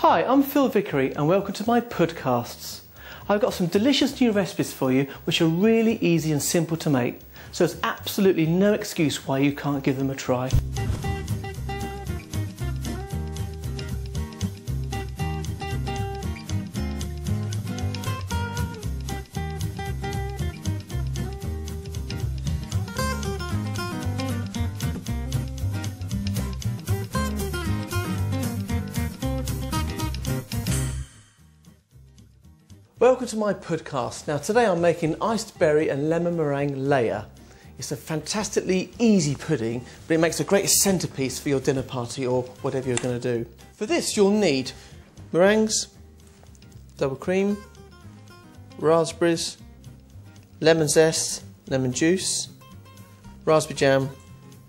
Hi, I'm Phil Vickery and welcome to my podcasts. I've got some delicious new recipes for you which are really easy and simple to make, so there's absolutely no excuse why you can't give them a try. Welcome to my podcast. Now today I'm making iced berry and lemon meringue layer. It's a fantastically easy pudding, but it makes a great centrepiece for your dinner party or whatever you're going to do. For this you'll need meringues, double cream, raspberries, lemon zest, lemon juice, raspberry jam,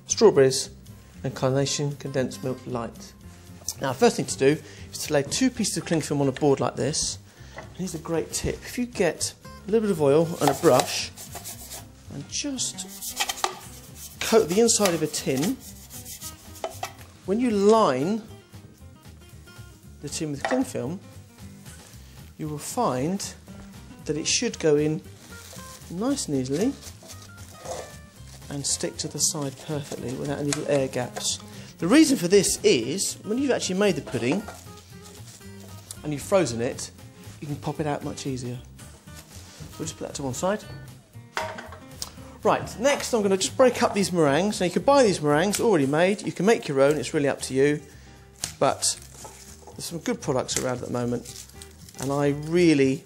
strawberries and Carnation condensed milk light. Now first thing to do is to lay 2 pieces of cling film on a board like this. And here's a great tip. If you get a little bit of oil and a brush and just coat the inside of a tin, when you line the tin with cling film, you will find that it should go in nice and easily and stick to the side perfectly without any little air gaps. The reason for this is when you've actually made the pudding and you've frozen it, you can pop it out much easier. We'll just put that to one side. Right, next I'm going to just break up these meringues. Now you can buy these meringues already made, you can make your own, it's really up to you, but there's some good products around at the moment and I really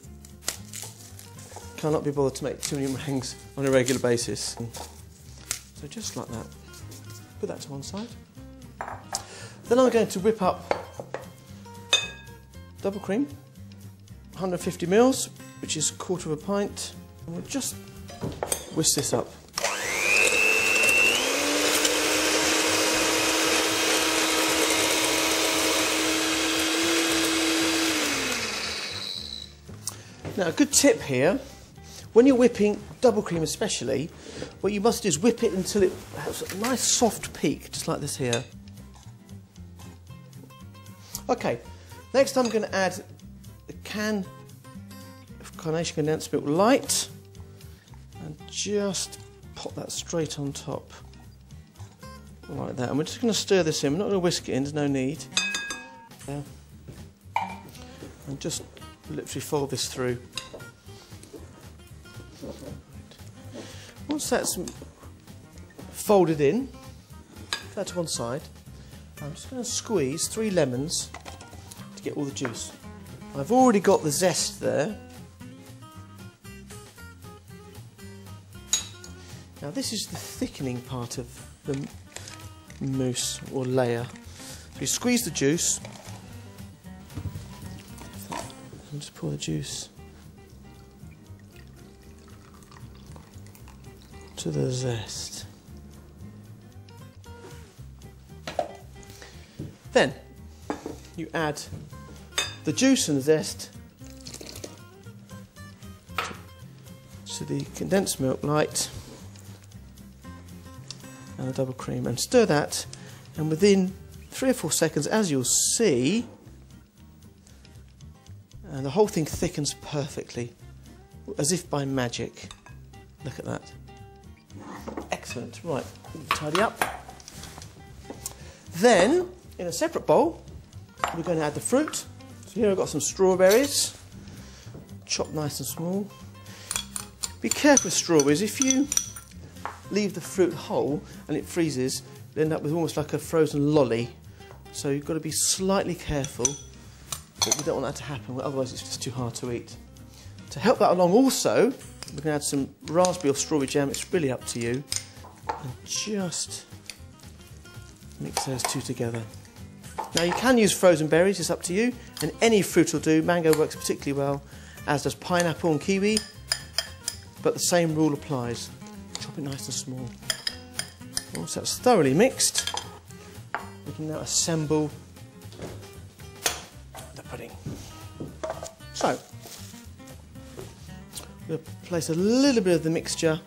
cannot be bothered to make too many meringues on a regular basis. So just like that, put that to one side. Then I'm going to whip up double cream, 150 ml, which is 1/4 of a pint, and we'll just whisk this up. Now a good tip here, when you're whipping double cream especially, what you must do is whip it until it has a nice soft peak, just like this here. Okay, next I'm going to add a can of Carnation condensed milk light and just pop that straight on top like that, and we're just going to stir this in. We're not going to whisk it in, there's no need. And just literally fold this through. Once that's folded in, put that to one side. I'm just going to squeeze 3 lemons to get all the juice. I've already got the zest there. Now this is the thickening part of the mousse or layer. So you squeeze the juice and just pour the juice to the zest. Then you add the juice and the zest to the condensed milk light and the double cream and stir that, and within 3 or 4 seconds, as you'll see, and the whole thing thickens perfectly as if by magic. Look at that. Excellent. Right, tidy up. Then in a separate bowl we're going to add the fruit. So here I've got some strawberries, chopped nice and small. Be careful with strawberries, if you leave the fruit whole and it freezes, you end up with almost like a frozen lolly. So you've got to be slightly careful, but we don't want that to happen, otherwise it's just too hard to eat. To help that along also, we're going to add some raspberry or strawberry jam, it's really up to you, and just mix those two together. Now you can use frozen berries, it's up to you, and any fruit will do. Mango works particularly well, as does pineapple and kiwi, but the same rule applies. Chop it nice and small. Once that's thoroughly mixed, we can now assemble the pudding. So, we'll place a little bit of the mixture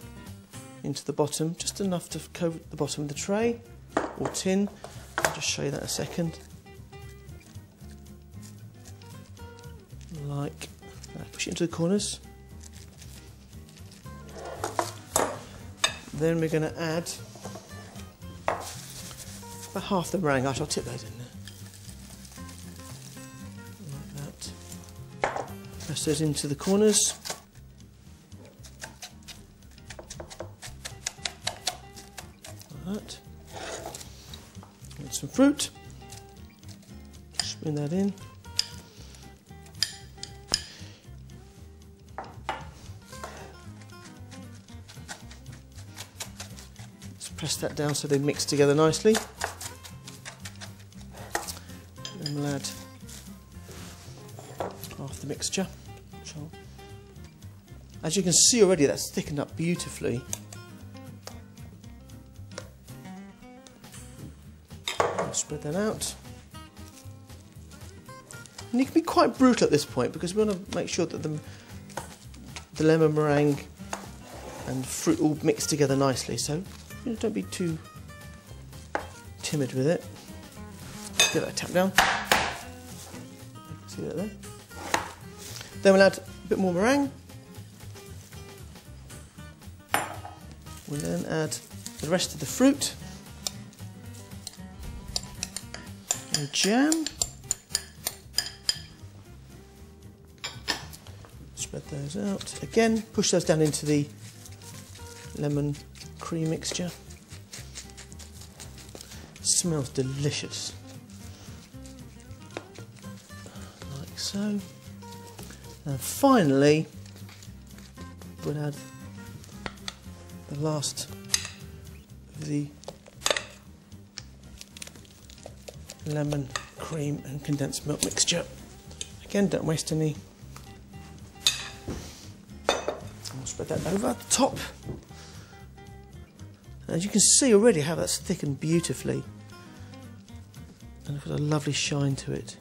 into the bottom, just enough to cover the bottom of the tray or tin. I'll just show you that in a second. like that. Push it into the corners. Then we're going to add about half the meringue. I shall tip those in there. Like that. Press those into the corners. Like that. Add some fruit. Spoon that in. Press that down so they mix together nicely. Then we'll add half the mixture. As you can see already, that's thickened up beautifully. I'll spread that out. And you can be quite brutal at this point because we want to make sure that the lemon meringue and fruit all mix together nicely. So don't be too timid with it. Give that a tap down. See that there? Then we'll add a bit more meringue. We'll then add the rest of the fruit and jam. Spread those out. Again, push those down into the lemon cream mixture. Smells delicious. Like so. And finally, we'll add the last of the lemon cream and condensed milk mixture. Again, don't waste any. I'll spread that over the top. As you can see already how that's thickened beautifully, and it's got a lovely shine to it.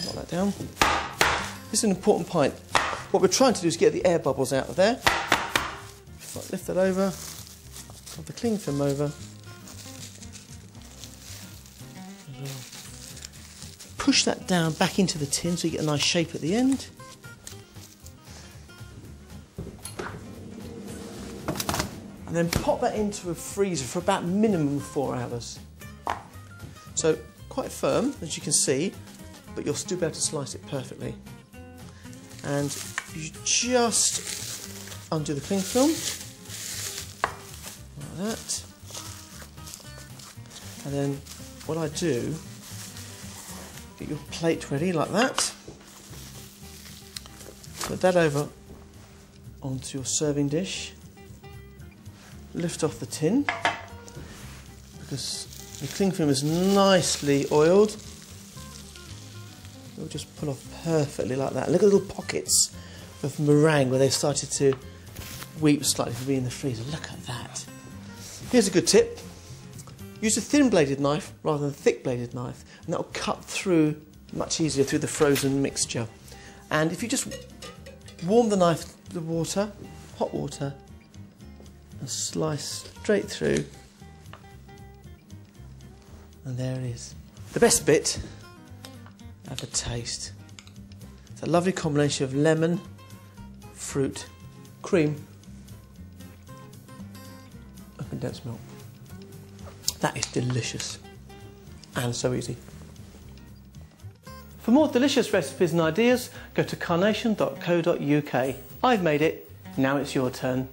Knock that down. This is an important point. What we're trying to do is get the air bubbles out of there. Lift that over, have the cling film over. Push that down back into the tin so you get a nice shape at the end. And then pop that into a freezer for about minimum 4 hours. So quite firm, as you can see, but you'll still be able to slice it perfectly. And you just undo the cling film, like that. And then what I do, get your plate ready like that. Put that over onto your serving dish. Lift off the tin because the cling film is nicely oiled. It'll just pull off perfectly like that. Look at the little pockets of meringue where they've started to weep slightly from being in the freezer. Look at that. Here's a good tip. Use a thin bladed knife rather than a thick bladed knife, and that will cut through much easier through the frozen mixture. And if you just warm the knife with the water, hot water, and slice straight through, and there it is. The best bit, have a taste. It's a lovely combination of lemon, fruit, cream and condensed milk. That is delicious and so easy. For more delicious recipes and ideas, go to carnation.co.uk. I've made it, now it's your turn.